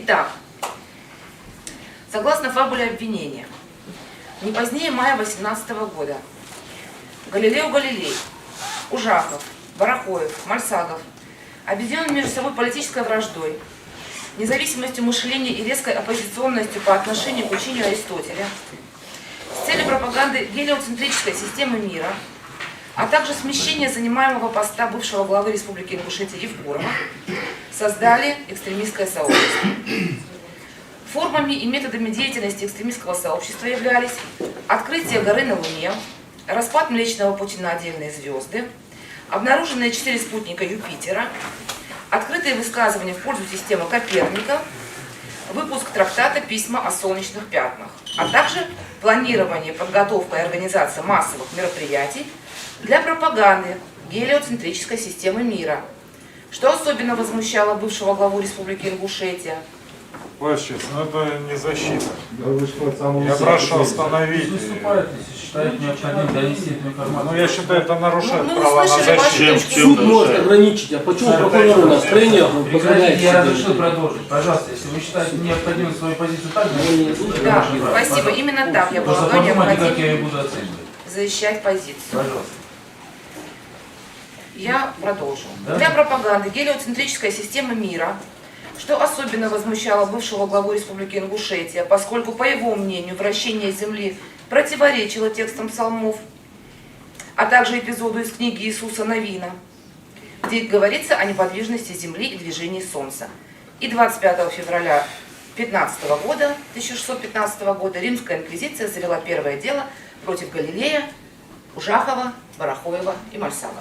Итак, согласно фабуле обвинения, не позднее мая 2018 года Галилео Галилей, Ужахов, Барахоев, Мальсагов объединены между собой политической враждой, независимостью мышления и резкой оппозиционностью по отношению к учению Аристотеля с целью пропаганды гелиоцентрической системы мира, а также смещения занимаемого поста бывшего главы Республики Ингушетия Евкурова, создали экстремистское сообщество. Формами и методами деятельности экстремистского сообщества являлись открытие горы на Луне, распад Млечного Пути на отдельные звезды, обнаруженные 4 спутника Юпитера, открытые высказывания в пользу системы Коперника, выпуск трактата «Письма о солнечных пятнах», а также планирование, подготовка и организация массовых мероприятий для пропаганды гелиоцентрической системы мира, что особенно возмущало бывшего главу Республики Ингушетия. Ваше честь, но это не защита. Я прошу остановить. Считает необходимым донести эту информацию. Ну, я считаю, это нарушает мы право на защиту. Суд может ограничить, а почему прокурору настроение позволяет? Я разрешил продолжить. Пожалуйста, если вы считаете необходимым свою позицию так, Да, спасибо. Именно так я полагаю, необходимо как я ее буду оценивать. защищать позицию. Пожалуйста. Я продолжу. Да? Для пропаганды гелиоцентрической системы мира, что особенно возмущало бывшего главу Республики Ингушетия, поскольку, по его мнению, вращение Земли противоречило текстам псалмов, а также эпизоду из книги Иисуса Навина, где говорится о неподвижности Земли и движении Солнца. И 25 февраля 1615 года Римская инквизиция завела первое дело против Галилея, Ужахова, Барахоева и Мальсагова.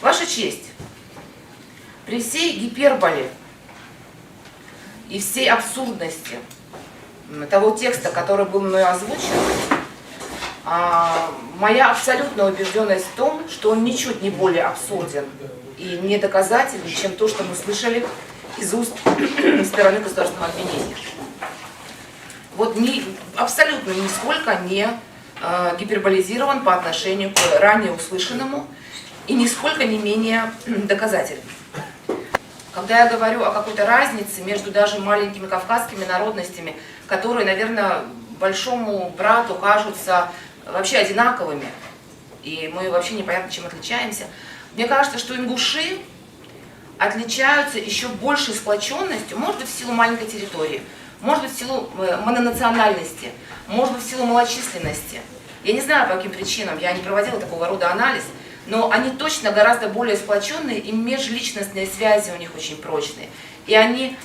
Ваша честь, при всей гиперболе и всей абсурдности того текста, который был мною озвучен, моя абсолютная убежденность в том, что он ничуть не более абсурден и недоказателен, чем то, что мы слышали из уст стороны государственного обвинения. Вот абсолютно нисколько не гиперболизирован по отношению к ранее услышанному и нисколько не менее доказателен. Когда я говорю о какой-то разнице между даже маленькими кавказскими народностями, которые, наверное, большому брату кажутся вообще одинаковыми, и мы вообще непонятно чем отличаемся, мне кажется, что ингуши отличаются еще большей сплоченностью, может быть, в силу маленькой территории, может быть, в силу мононациональности, может быть, в силу малочисленности. Я не знаю, по каким причинам, я не проводила такого рода анализ, но они точно гораздо более сплоченные, и межличностные связи у них очень прочные. И они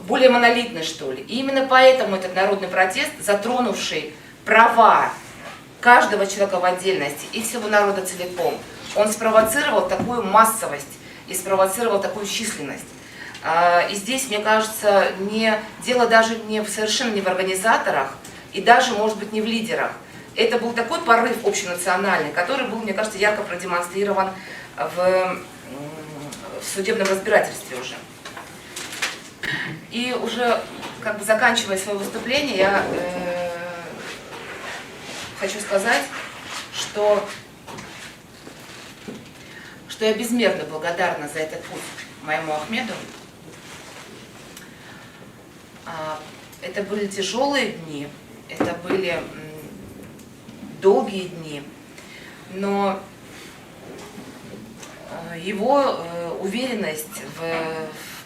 более монолитны, что ли. И именно поэтому этот народный протест, затронувший права каждого человека в отдельности и всего народа целиком, он спровоцировал такую массовость и спровоцировал такую численность. И здесь, мне кажется, дело даже совершенно не в организаторах и даже, может быть, не в лидерах. Это был такой порыв общенациональный, который был, мне кажется, ярко продемонстрирован в судебном разбирательстве уже. И уже, как бы заканчивая свое выступление, я хочу сказать, что я безмерно благодарна за этот путь моему Ахмеду. Это были тяжелые дни, это были долгие дни, но его уверенность в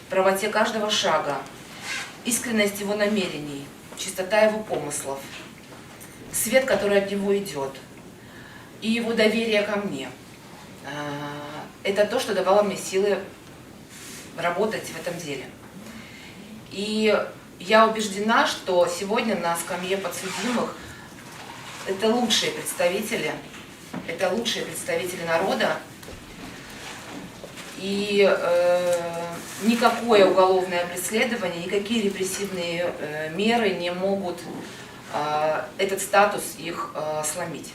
правоте каждого шага, искренность его намерений, чистота его помыслов, свет, который от него идет, и его доверие ко мне – это то, что давало мне силы работать в этом деле. И я убеждена, что сегодня на скамье подсудимых это лучшие представители народа, и никакое уголовное преследование, никакие репрессивные меры не могут этот статус их сломить.